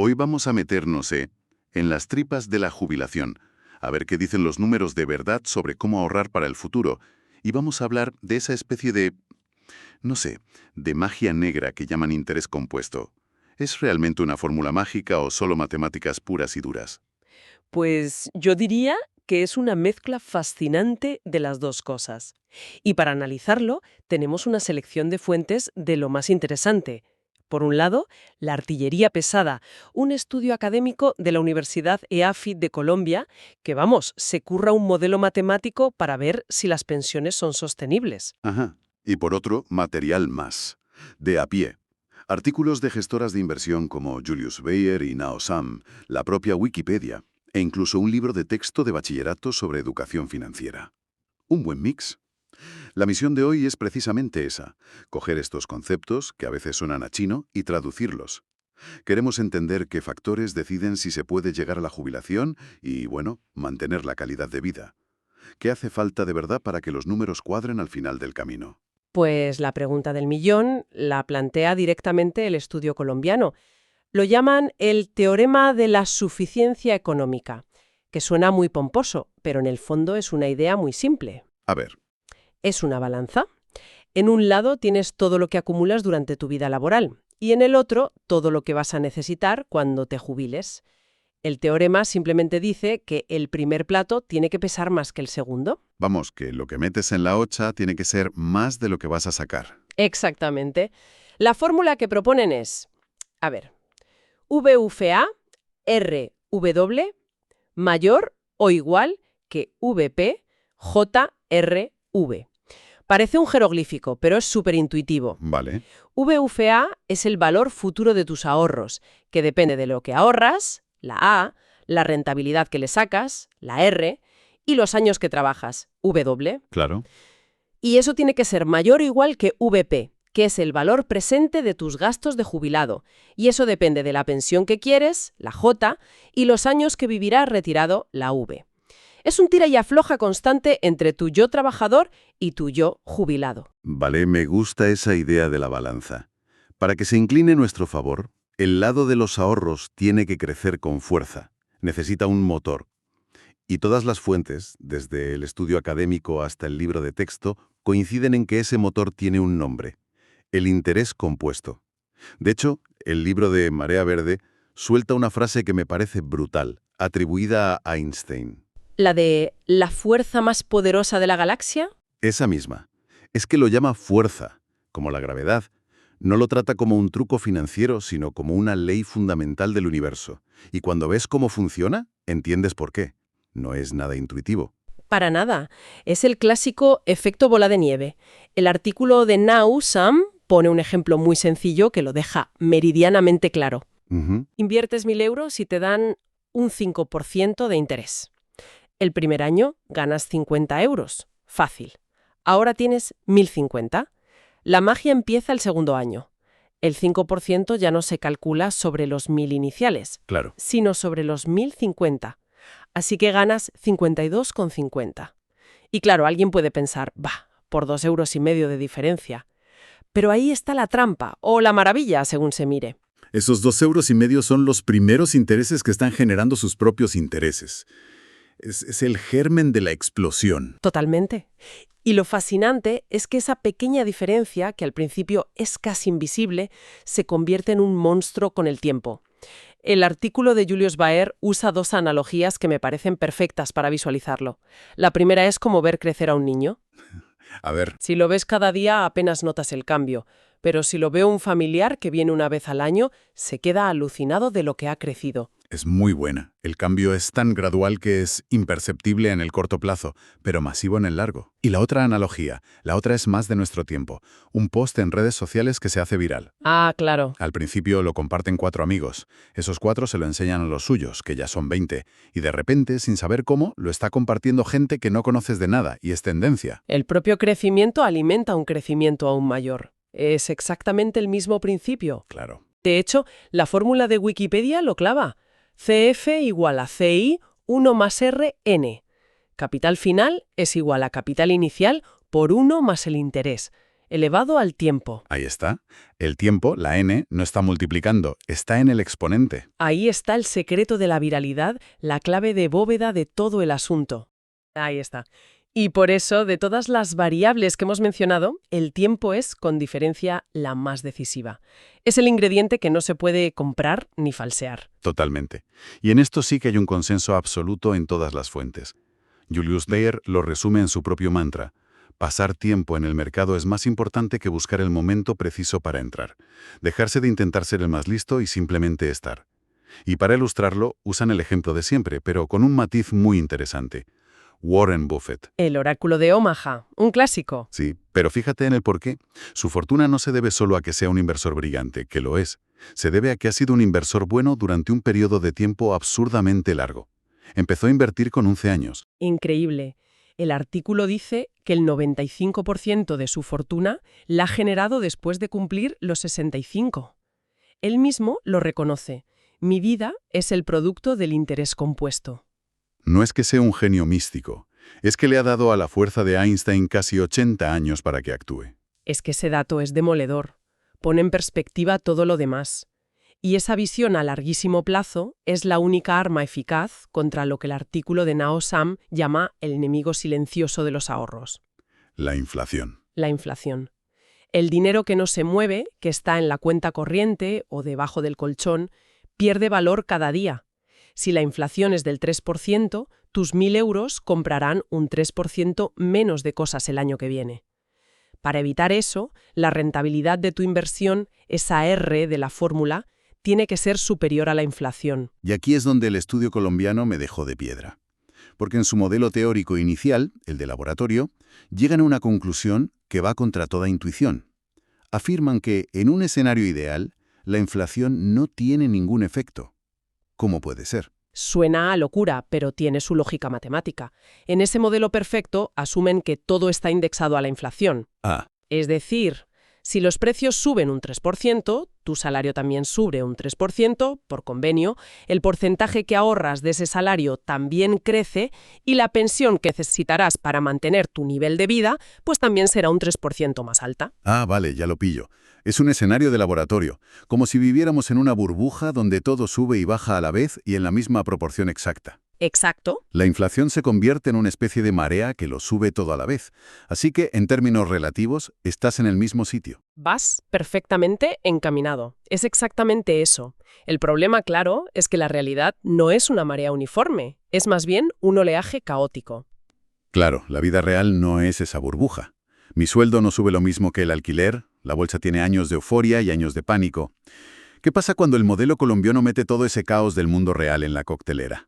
Hoy vamos a meternos, en las tripas de la jubilación, a ver qué dicen los números de verdad sobre cómo ahorrar para el futuro, y vamos a hablar de esa especie de, no sé, de magia negra que llaman interés compuesto. ¿Es realmente una fórmula mágica o solo matemáticas puras y duras? Pues yo diría que es una mezcla fascinante de las dos cosas. Y para analizarlo, tenemos una selección de fuentes de lo más interesante. Por un lado, la artillería pesada, un estudio académico de la Universidad EAFIT de Colombia que, vamos, se curra un modelo matemático para ver si las pensiones son sostenibles. Ajá. Y por otro, material más. De a pie. Artículos de gestoras de inversión como Julius Baer y Nao Sam, la propia Wikipedia, e incluso un libro de texto de bachillerato sobre educación financiera. Un buen mix. La misión de hoy es precisamente esa, coger estos conceptos, que a veces suenan a chino, y traducirlos. Queremos entender qué factores deciden si se puede llegar a la jubilación y, bueno, mantener la calidad de vida. ¿Qué hace falta de verdad para que los números cuadren al final del camino? Pues la pregunta del millón la plantea directamente el estudio colombiano. Lo llaman el teorema de la suficiencia económica, que suena muy pomposo, pero en el fondo es una idea muy simple. A ver, Es una balanza. En un lado tienes todo lo que acumulas durante tu vida laboral y en el otro todo lo que vas a necesitar cuando te jubiles. El teorema simplemente dice que el primer plato tiene que pesar más que el segundo. vamos, que lo que metes en la hocha tiene que ser más de lo que vas a sacar. Exactamente. La fórmula que proponen es, a ver, VUFA RW mayor o igual que VP JRV. Parece un jeroglífico, pero es súper intuitivo. Vale, VUFA es el valor futuro de tus ahorros, que depende de lo que ahorras, la A, la rentabilidad que le sacas, la R, y los años que trabajas, W. claro. Y eso tiene que ser mayor o igual que VP, que es el valor presente de tus gastos de jubilado. Y eso depende de la pensión que quieres, la J, y los años que vivirás retirado, la V. Es un tira y afloja constante entre tu yo trabajador y tu yo jubilado. Vale, me gusta esa idea de la balanza. Para que se incline en nuestro favor, el lado de los ahorros tiene que crecer con fuerza. Necesita un motor. Y todas las fuentes, desde el estudio académico hasta el libro de texto, coinciden en que ese motor tiene un nombre: el interés compuesto. De hecho, el libro de Marea Verde suelta una frase que me parece brutal, atribuida a Einstein. ¿La de la fuerza más poderosa de la galaxia? Esa misma. Es que lo llama fuerza, como la gravedad. No lo trata como un truco financiero, sino como una ley fundamental del universo. Y cuando ves cómo funciona, entiendes por qué. No es nada intuitivo. Para nada. Es el clásico efecto bola de nieve. El artículo de Now Sam pone un ejemplo muy sencillo que lo deja meridianamente claro. Ujú. Inviertes 1.000 euros y te dan un 5% de interés. El primer año ganas 50 euros. Fácil. Ahora tienes 1.050. La magia empieza el segundo año. El 5% ya no se calcula sobre los 1.000 iniciales, Claro. sino sobre los 1.050. Así que ganas 52,50. Y claro, alguien puede pensar, por 2,5 € de diferencia. Pero ahí está la trampa, o la maravilla, según se mire. Esos 2,5 € son los primeros intereses que están generando sus propios intereses. Es el germen de la explosión. Totalmente. Y lo fascinante es que esa pequeña diferencia, que al principio es casi invisible, se convierte en un monstruo con el tiempo. El artículo de Julius Baer usa dos analogías que me parecen perfectas para visualizarlo. La primera es como ver crecer a un niño. A ver, Si lo ves cada día apenas notas el cambio, pero si lo ve un familiar que viene una vez al año, se queda alucinado de lo que ha crecido. es muy buena. El cambio es tan gradual que es imperceptible en el corto plazo, pero masivo en el largo. Y la otra analogía, la otra es más de nuestro tiempo. Un post en redes sociales que se hace viral. Ah, claro. Al principio lo comparten 4 amigos. Esos 4 se lo enseñan a los suyos, que ya son 20. Y de repente, sin saber cómo, lo está compartiendo gente que no conoces de nada y es tendencia. El propio crecimiento alimenta un crecimiento aún mayor. Es exactamente el mismo principio. Claro. De hecho, la fórmula de Wikipedia lo clava. CF igual a CI 1 más RN. Capital final es igual a capital inicial por 1 más el interés. elevado al tiempo. Ahí está. El tiempo, la n, no está multiplicando, está en el exponente. Ahí está el secreto de la viralidad, la clave de bóveda de todo el asunto. Ahí está. Y por eso, de todas las variables que hemos mencionado, el tiempo es, con diferencia, la más decisiva. Es el ingrediente que no se puede comprar ni falsear. Totalmente. Y en esto sí que hay un consenso absoluto en todas las fuentes. Julius Baer lo resume en su propio mantra. Pasar tiempo en el mercado es más importante que buscar el momento preciso para entrar. Dejarse de intentar ser el más listo y simplemente estar. Y para ilustrarlo, usan el ejemplo de siempre, pero con un matiz muy interesante. Warren Buffett. El oráculo de Omaha, un clásico. Sí, pero fíjate en el porqué. Su fortuna no se debe solo a que sea un inversor brillante, que lo es. Se debe a que ha sido un inversor bueno durante un periodo de tiempo absurdamente largo. Empezó a invertir con 11 años. Increíble. El artículo dice que el 95% de su fortuna la ha generado después de cumplir los 65. Él mismo lo reconoce. Mi vida es el producto del interés compuesto. No es que sea un genio místico, es que le ha dado a la fuerza de Einstein casi 80 años para que actúe. Es que ese dato es demoledor. Pone en perspectiva todo lo demás. Y esa visión a larguísimo plazo es la única arma eficaz contra lo que el artículo de Nao Sam llama el enemigo silencioso de los ahorros. La inflación. La inflación. El dinero que no se mueve, que está en la cuenta corriente o debajo del colchón, pierde valor cada día. Si la inflación es del 3%, tus 1.000 euros comprarán un 3% menos de cosas el año que viene. Para evitar eso, la rentabilidad de tu inversión, esa R de la fórmula, tiene que ser superior a la inflación. Y aquí es donde el estudio colombiano me dejó de piedra. Porque en su modelo teórico inicial, el de laboratorio, llegan a una conclusión que va contra toda intuición. Afirman que, en un escenario ideal, la inflación no tiene ningún efecto. ¿Cómo puede ser? Suena a locura, pero tiene su lógica matemática. En ese modelo perfecto asumen que todo está indexado a la inflación. Ah, Es decir, si los precios suben un 3%, tu salario también sube un 3%, por convenio, el porcentaje que ahorras de ese salario también crece y la pensión que necesitarás para mantener tu nivel de vida, pues también será un 3% más alta. vale, ya lo pillo. Es un escenario de laboratorio, como si viviéramos en una burbuja donde todo sube y baja a la vez y en la misma proporción exacta. Exacto. La inflación se convierte en una especie de marea que lo sube todo a la vez. Así que, en términos relativos, estás en el mismo sitio. Vas perfectamente encaminado. Es exactamente eso. El problema, claro, es que la realidad no es una marea uniforme, es más bien un oleaje caótico. Claro, la vida real no es esa burbuja. Mi sueldo no sube lo mismo que el alquiler, la bolsa tiene años de euforia y años de pánico. ¿Qué pasa cuando el modelo colombiano mete todo ese caos del mundo real en la coctelera?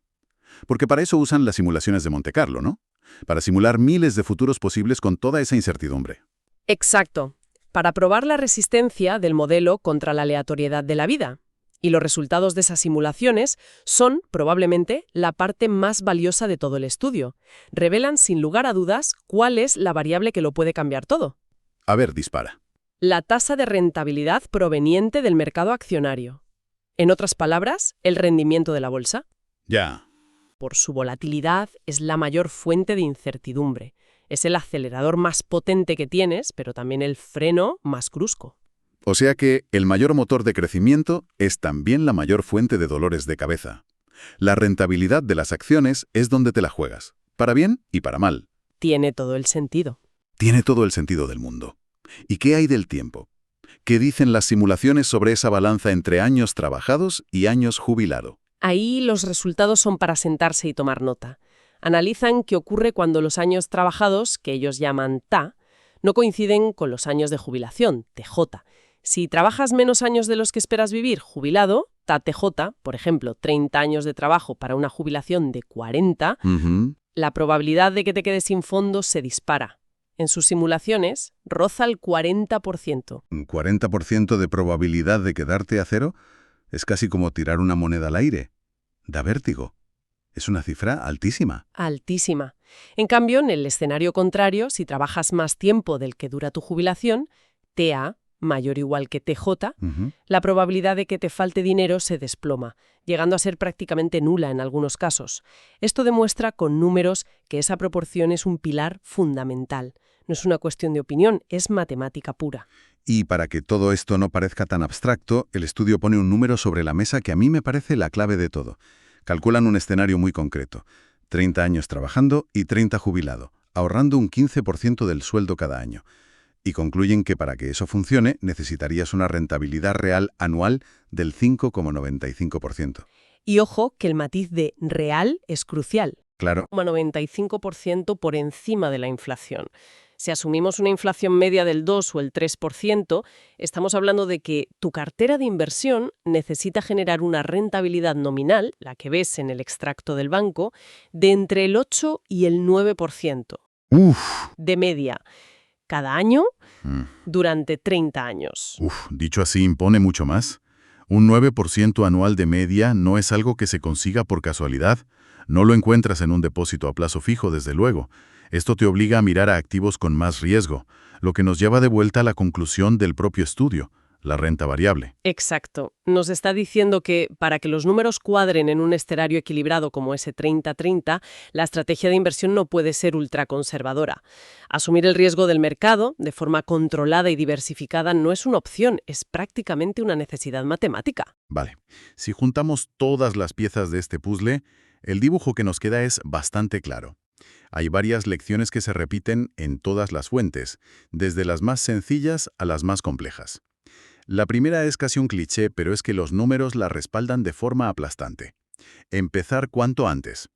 Porque para eso usan las simulaciones de Monte Carlo, ¿no? Para simular miles de futuros posibles con toda esa incertidumbre. Exacto. Para probar la resistencia del modelo contra la aleatoriedad de la vida. Y los resultados de esas simulaciones son, probablemente, la parte más valiosa de todo el estudio. Revelan, sin lugar a dudas, cuál es la variable que lo puede cambiar todo. A ver, dispara. La tasa de rentabilidad proveniente del mercado accionario. En otras palabras, el rendimiento de la bolsa. Ya. Por su volatilidad, es la mayor fuente de incertidumbre. Es el acelerador más potente que tienes, pero también el freno más brusco. O sea que el mayor motor de crecimiento es también la mayor fuente de dolores de cabeza. La rentabilidad de las acciones es donde te la juegas, para bien y para mal. Tiene todo el sentido. Tiene todo el sentido del mundo. ¿Y qué hay del tiempo? ¿Qué dicen las simulaciones sobre esa balanza entre años trabajados y años jubilado? Ahí los resultados son para sentarse y tomar nota. Analizan qué ocurre cuando los años trabajados, que ellos llaman TA, no coinciden con los años de jubilación, TJ. Si trabajas menos años de los que esperas vivir jubilado, TA-TJ, por ejemplo, 30 años de trabajo para una jubilación de 40, la probabilidad de que te quedes sin fondos se dispara. En sus simulaciones, roza el 40%. ¿Un 40% de probabilidad de quedarte a cero? Es casi como tirar una moneda al aire. Da vértigo. Es una cifra altísima. Altísima. En cambio, en el escenario contrario, si trabajas más tiempo del que dura tu jubilación, TA, mayor o igual que TJ, la probabilidad de que te falte dinero se desploma, llegando a ser prácticamente nula en algunos casos. Esto demuestra con números que esa proporción es un pilar fundamental. no es una cuestión de opinión, es matemática pura. Y para que todo esto no parezca tan abstracto, el estudio pone un número sobre la mesa que a mí me parece la clave de todo. Calculan un escenario muy concreto: 30 años trabajando y 30 jubilado, ahorrando un 15% del sueldo cada año. Y concluyen que para que eso funcione necesitarías una rentabilidad real anual del 5,95%. Y ojo que el matiz de real es crucial. Claro, 95% por encima de la inflación. Si asumimos una inflación media del 2 o el 3%, estamos hablando de que tu cartera de inversión necesita generar una rentabilidad nominal, la que ves en el extracto del banco, de entre el 8 y el 9% de media cada año durante 30 años. Dicho así impone mucho más. Un 9% anual de media no es algo que se consiga por casualidad. No lo encuentras en un depósito a plazo fijo, desde luego. Esto te obliga a mirar a activos con más riesgo, lo que nos lleva de vuelta a la conclusión del propio estudio, la renta variable. Exacto. Nos está diciendo que para que los números cuadren en un escenario equilibrado como ese 30-30, la estrategia de inversión no puede ser ultraconservadora. Asumir el riesgo del mercado de forma controlada y diversificada no es una opción, es prácticamente una necesidad matemática. Vale, si juntamos todas las piezas de este puzzle, el dibujo que nos queda es bastante claro. Hay varias lecciones que se repiten en todas las fuentes, desde las más sencillas a las más complejas. La primera es casi un cliché, pero es que los números la respaldan de forma aplastante. Empezar cuanto antes.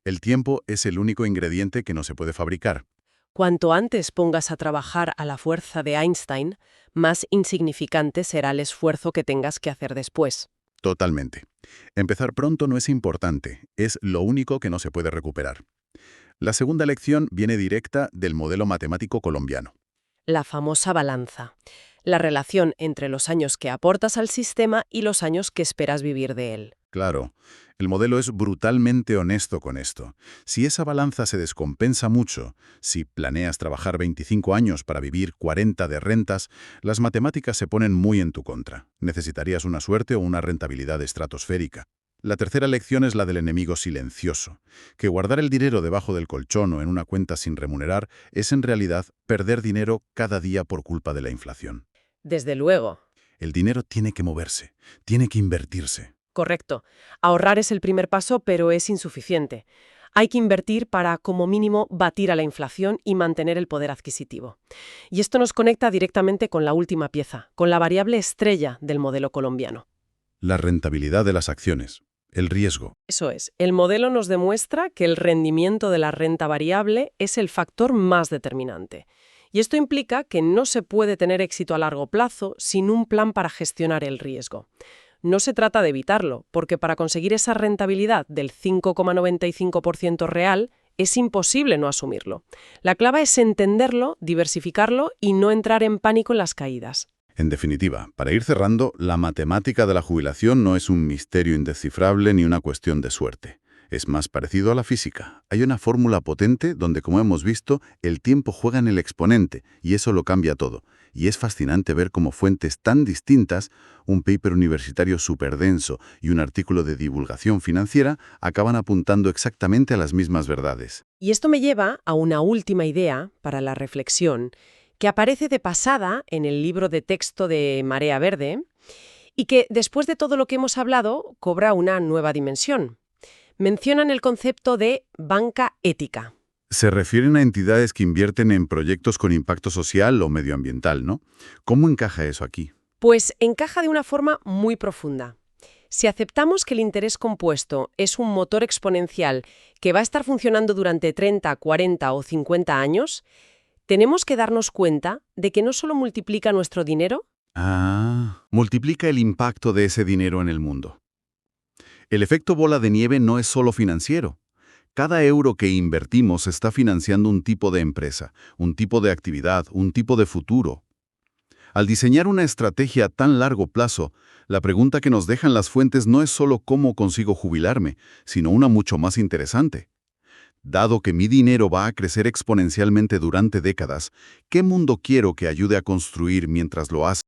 El tiempo es el único ingrediente que no se puede fabricar. Cuanto antes pongas a trabajar a la fuerza de Einstein, más insignificante será el esfuerzo que tengas que hacer después. Totalmente. Empezar pronto no es importante, es lo único que no se puede recuperar. La segunda lección viene directa del modelo matemático colombiano. La famosa balanza. La relación entre los años que aportas al sistema y los años que esperas vivir de él. Claro, el modelo es brutalmente honesto con esto. Si esa balanza se descompensa mucho, si planeas trabajar 25 años para vivir 40 de rentas, las matemáticas se ponen muy en tu contra. Necesitarías una suerte o una rentabilidad estratosférica. La tercera lección es la del enemigo silencioso, que guardar el dinero debajo del colchón o en una cuenta sin remunerar es en realidad perder dinero cada día por culpa de la inflación. Desde luego. El dinero tiene que moverse, tiene que invertirse. Correcto. Ahorrar es el primer paso, pero es insuficiente. Hay que invertir para, como mínimo, batir a la inflación y mantener el poder adquisitivo. Y esto nos conecta directamente con la última pieza, con la variable estrella del modelo colombiano. La rentabilidad de las acciones. El riesgo. Eso es. El modelo nos demuestra que el rendimiento de la renta variable es el factor más determinante. Y esto implica que no se puede tener éxito a largo plazo sin un plan para gestionar el riesgo. No se trata de evitarlo, porque para conseguir esa rentabilidad del 5,95% real, es imposible no asumirlo. La clave es entenderlo, diversificarlo y no entrar en pánico en las caídas. En definitiva, para ir cerrando, la matemática de la jubilación no es un misterio indescifrable ni una cuestión de suerte. Es más parecido a la física. Hay una fórmula potente donde, como hemos visto, el tiempo juega en el exponente y eso lo cambia todo. Y es fascinante ver cómo fuentes tan distintas, un paper universitario súper denso y un artículo de divulgación financiera, acaban apuntando exactamente a las mismas verdades. Y esto me lleva a una última idea para la reflexión, que aparece de pasada en el libro de texto de Marea Verde y que, después de todo lo que hemos hablado, cobra una nueva dimensión. Mencionan el concepto de banca ética. Se refieren a entidades que invierten en proyectos con impacto social o medioambiental, ¿no? ¿Cómo encaja eso aquí? Pues encaja de una forma muy profunda. Si aceptamos que el interés compuesto es un motor exponencial que va a estar funcionando durante 30, 40 o 50 años, tenemos que darnos cuenta de que no solo multiplica nuestro dinero. Multiplica el impacto de ese dinero en el mundo. El efecto bola de nieve no es solo financiero. Cada euro que invertimos está financiando un tipo de empresa, un tipo de actividad, un tipo de futuro. Al diseñar una estrategia a tan largo plazo, la pregunta que nos dejan las fuentes no es solo cómo consigo jubilarme, sino una mucho más interesante. Dado que mi dinero va a crecer exponencialmente durante décadas, ¿qué mundo quiero que ayude a construir mientras lo hace?